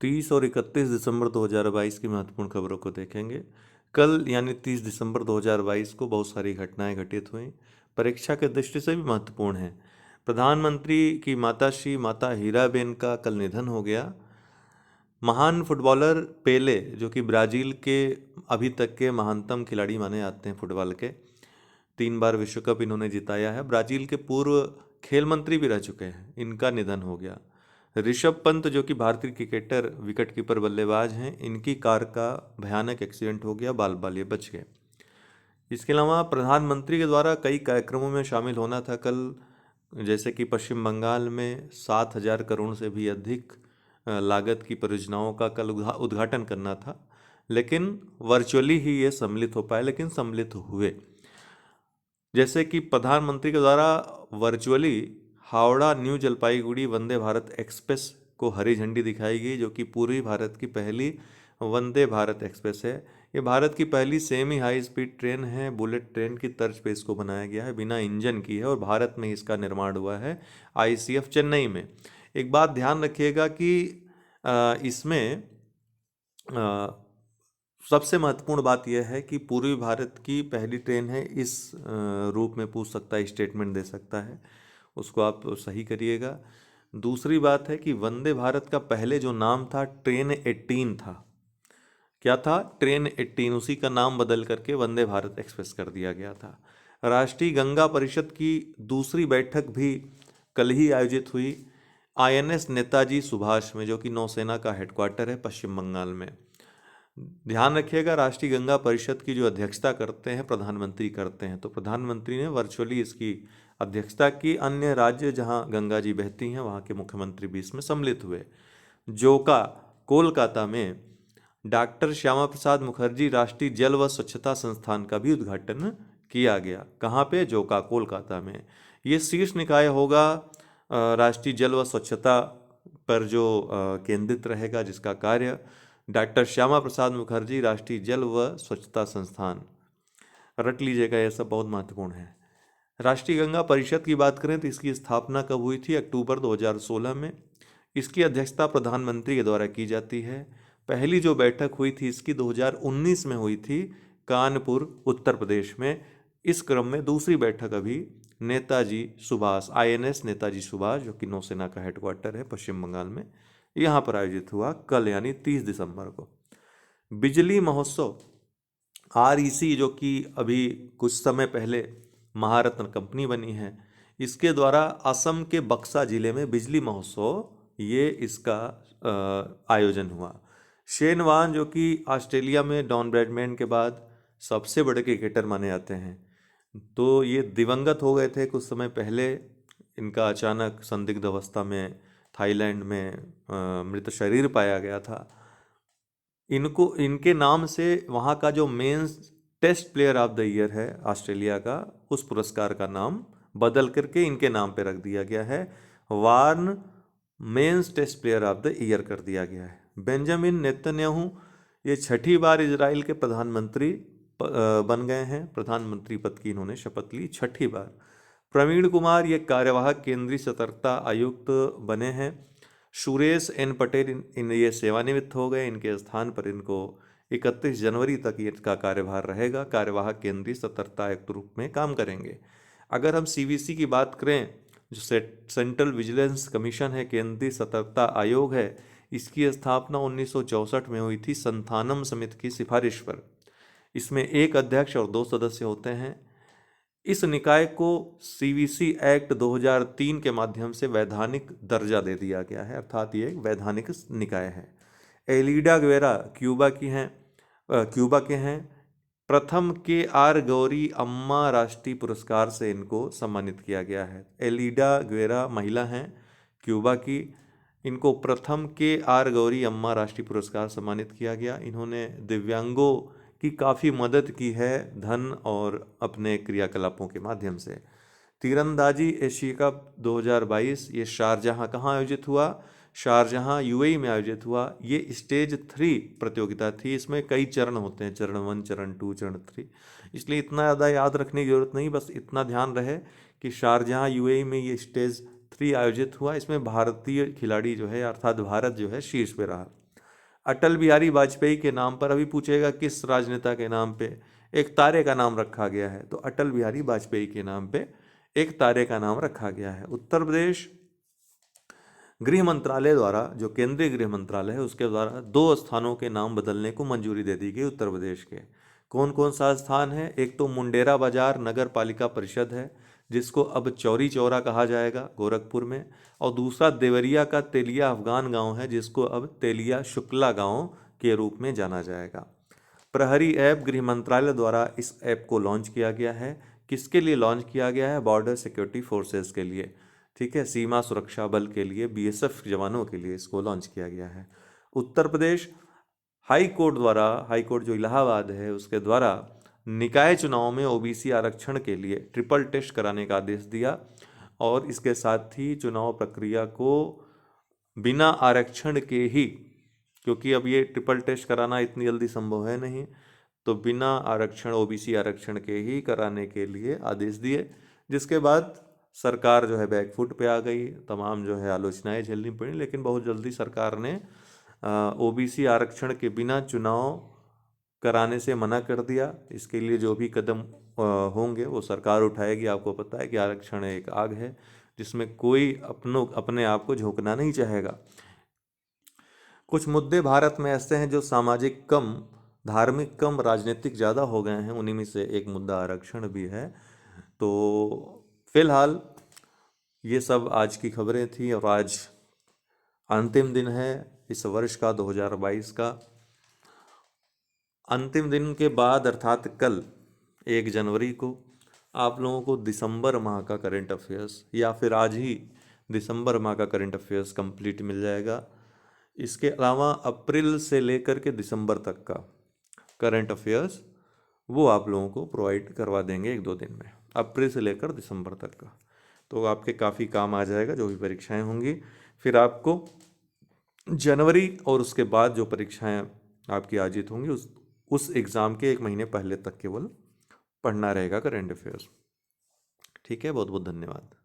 30 और 31 दिसंबर 2022 की महत्वपूर्ण खबरों को देखेंगे। कल यानी 30 दिसंबर 2022 को बहुत सारी घटनाएं घटित हुई, परीक्षा की दृष्टि से भी महत्वपूर्ण है। प्रधानमंत्री की माताश्री माता हीराबेन का कल निधन हो गया। महान फुटबॉलर पेले, जो कि ब्राजील के अभी तक के महानतम खिलाड़ी माने जाते हैं फुटबॉल के, 3 बार विश्व कप इन्होंने जिताया है। ब्राजील के पूर्व खेल मंत्री भी रह चुके हैं, इनका निधन हो गया। ऋषभ पंत, जो कि भारतीय क्रिकेटर विकेटकीपर बल्लेबाज हैं, इनकी कार का भयानक एक्सीडेंट हो गया, बाल बाल ये बच गए। इसके अलावा प्रधानमंत्री के द्वारा कई कार्यक्रमों में शामिल होना था कल, जैसे कि पश्चिम बंगाल में 7,000 करोड़ से भी अधिक लागत की परियोजनाओं का कल उद्घाटन करना था, लेकिन वर्चुअली ही ये सम्मिलित हो पाए, लेकिन सम्मिलित हुए। जैसे कि प्रधानमंत्री के द्वारा virtually Howrah new Jalpaiguri Vande Bharat express को हरी झंडी दिखाई गई, जो कि पूर्वी भारत की पहली वंदे भारत एक्सप्रेस है। ये भारत की पहली सेमी हाई स्पीड ट्रेन है, बुलेट ट्रेन की तर्ज पे इसको बनाया गया है, बिना इंजन की है और भारत में इसका निर्माण हुआ है आईसीएफ चेन्नई में। एक बात ध्यान रखिएगा कि इसमें सबसे महत्वपूर्ण बात यह है कि पूर्वी भारत की पहली ट्रेन है, इस रूप में पूछ सकता है, स्टेटमेंट दे सकता है, उसको आप सही करिएगा। दूसरी बात है कि वंदे भारत का पहले जो नाम था ट्रेन 18 था। क्या था? ट्रेन 18, उसी का नाम बदल करके वंदे भारत एक्सप्रेस कर दिया गया था। राष्ट्रीय गंगा परिषद की दूसरी बैठक भी कल ही आयोजित हुई आईएनएस नेताजी सुभाष में, जो कि नौसेना का हेडक्वार्टर है पश्चिम बंगाल में। ध्यान रखिएगा, राष्ट्रीय गंगा परिषद की जो अध्यक्षता करते हैं प्रधानमंत्री करते हैं, तो प्रधानमंत्री ने वर्चुअली इसकी अध्यक्षता की। अन्य राज्य जहां गंगा जी बहती हैं वहां के मुख्यमंत्री भी इसमें सम्मिलित हुए। जोका कोलकाता में डॉक्टर श्यामा प्रसाद मुखर्जी राष्ट्रीय जल व स्वच्छता संस्थान का भी उद्घाटन किया गया। कहाँ पे? जोका कोलकाता में। ये शीर्ष निकाय होगा राष्ट्रीय जल व स्वच्छता पर जो केंद्रित रहेगा, जिसका कार्य डॉक्टर श्यामा प्रसाद मुखर्जी राष्ट्रीय जल व स्वच्छता संस्थान। रट लीजिएगा, यह सब बहुत महत्वपूर्ण है। राष्ट्रीय गंगा परिषद की बात करें तो इसकी स्थापना कब हुई थी? अक्टूबर 2016 में। इसकी अध्यक्षता प्रधानमंत्री के द्वारा की जाती है। पहली जो बैठक हुई थी इसकी 2019 में हुई थी, कानपुर उत्तर प्रदेश में। इस क्रम में दूसरी बैठक अभी नेताजी सुभाष, आईएनएस नेताजी सुभाष, जो कि नौसेना का हेडक्वार्टर है पश्चिम बंगाल में, यहाँ पर आयोजित हुआ कल यानी 30 दिसंबर को। बिजली महोत्सव आरईसी, जो कि अभी कुछ समय पहले महारत्न कंपनी बनी है, इसके द्वारा असम के बक्सा जिले में बिजली महोत्सव ये इसका आयोजन हुआ। शेन वॉर्न, जो कि ऑस्ट्रेलिया में डॉन ब्रैडमैन के बाद सबसे बड़े क्रिकेटर माने जाते हैं, तो ये दिवंगत हो गए थे कुछ समय पहले। इनका अचानक संदिग्ध अवस्था में थाईलैंड में मृत शरीर पाया गया था। इनको इनके नाम से वहाँ का जो men's test player of the year है ऑस्ट्रेलिया का, उस पुरस्कार का नाम बदल करके इनके नाम पे रख दिया गया है, Warne men's test player of the year कर दिया गया है। बेंजामिन नेतन्याहू ये 6ठी बार इजराइल के प्रधानमंत्री बन गए हैं, प्रधानमंत्री पद की इन्होंने शपथ ली 6ठी बार। प्रवीण कुमार ये कार्यवाहक केंद्रीय सतर्कता आयुक्त बने हैं। सुरेश एन पटेल इन ये सेवानिवृत्त हो गए, इनके स्थान पर इनको 31 जनवरी तक इसका कार्यभार रहेगा, कार्यवाहक केंद्रीय सतर्कता आयुक्त रूप में काम करेंगे। अगर हम सीवीसी की बात करें, जो सेंट्रल विजिलेंस कमीशन है, केंद्रीय सतर्कता आयोग है, इसकी स्थापना 1964 में हुई थी संथानम समिति की सिफारिश पर। इसमें एक अध्यक्ष और 2 सदस्य होते हैं। इस निकाय को सीवीसी एक्ट 2003 के माध्यम से वैधानिक दर्जा दे दिया गया है, अर्थात ये एक वैधानिक निकाय है। एलिडा गुवेरा क्यूबा के हैं। प्रथम KR गौरी अम्मा राष्ट्रीय पुरस्कार से इनको सम्मानित किया गया है। एलिडा गुवेरा महिला हैं, क्यूबा की। इनको प्रथम KR गौरी अम्मा राष्ट्रीय पुरस्कार सम्मानित किया गया। इन्होंने दिव्यांगों की काफ़ी मदद की है धन और अपने क्रियाकलापों के माध्यम से। तीरंदाजी एशिया कप 2022 ये शारजहाँ कहाँ आयोजित हुआ? शारजहाँ UAE में आयोजित हुआ। ये स्टेज 3 प्रतियोगिता थी, इसमें कई चरण होते हैं, चरण 1, चरण 2, चरण 3, इसलिए इतना ज़्यादा याद रखने की जरूरत नहीं, बस इतना ध्यान रहे कि शारजहाँ UAE में ये स्टेज 3 आयोजित हुआ। इसमें भारतीय खिलाड़ी जो है, अर्थात भारत जो है शीर्ष पे रहा। अटल बिहारी वाजपेयी के नाम पर अभी पूछेगा किस राजनेता के नाम पे एक तारे का नाम रखा गया है, तो अटल बिहारी वाजपेयी के नाम पे एक तारे का नाम रखा गया है। उत्तर प्रदेश गृह मंत्रालय द्वारा, जो केंद्रीय गृह मंत्रालय है उसके द्वारा 2 स्थानों के नाम बदलने को मंजूरी दे दी गई उत्तर प्रदेश के। कौन कौन सा स्थान है? एक तो मुंडेरा बाजार नगर पालिका परिषद है, जिसको अब चौरी चौरा कहा जाएगा गोरखपुर में, और दूसरा देवरिया का तेलिया अफगान गांव है, जिसको अब तेलिया शुक्ला गांव के रूप में जाना जाएगा। प्रहरी ऐप गृह मंत्रालय द्वारा इस ऐप को लॉन्च किया गया है। किसके लिए लॉन्च किया गया है? बॉर्डर सिक्योरिटी फोर्सेस के लिए, ठीक है, सीमा सुरक्षा बल के लिए, बीएसएफ जवानों के लिए इसको लॉन्च किया गया है। उत्तर प्रदेश हाई कोर्ट द्वारा, हाई कोर्ट जो इलाहाबाद है उसके द्वारा निकाय चुनाव में ओबीसी आरक्षण के लिए ट्रिपल टेस्ट कराने का आदेश दिया, और इसके साथ ही चुनाव प्रक्रिया को बिना आरक्षण के ही, क्योंकि अब ये ट्रिपल टेस्ट कराना इतनी जल्दी संभव है नहीं, तो बिना आरक्षण ओबीसी आरक्षण के ही कराने के लिए आदेश दिए, जिसके बाद सरकार जो है बैकफुट पे आ गई, तमाम जो है आलोचनाएं झेलनी पड़ी, लेकिन बहुत जल्दी सरकार ने ओबीसी आरक्षण के बिना चुनाव कराने से मना कर दिया। इसके लिए जो भी कदम होंगे वो सरकार उठाएगी। आपको पता है कि आरक्षण एक आग है जिसमें कोई अपने आप को झोंकना नहीं चाहेगा। कुछ मुद्दे भारत में ऐसे हैं जो सामाजिक कम, धार्मिक कम, राजनीतिक ज़्यादा हो गए हैं, उन्हीं में से एक मुद्दा आरक्षण भी है। तो फिलहाल ये सब आज की खबरें थी, और आज अंतिम दिन है इस वर्ष का 2022 का। अंतिम दिन के बाद अर्थात कल 1 जनवरी को आप लोगों को दिसंबर माह का करंट अफेयर्स, या फिर आज ही दिसंबर माह का करंट अफेयर्स कंप्लीट मिल जाएगा। इसके अलावा अप्रैल से लेकर के दिसंबर तक का करंट अफेयर्स वो आप लोगों को प्रोवाइड करवा देंगे 1-2 दिन में, अप्रैल से लेकर दिसंबर तक का। तो आपके काफ़ी काम आ जाएगा जो भी परीक्षाएं होंगी। फिर आपको जनवरी और उसके बाद जो परीक्षाएं आपकी आयोजित होंगी उस एग्ज़ाम के 1 महीने पहले तक केवल पढ़ना रहेगा करंट अफेयर्स। ठीक है, बहुत बहुत धन्यवाद।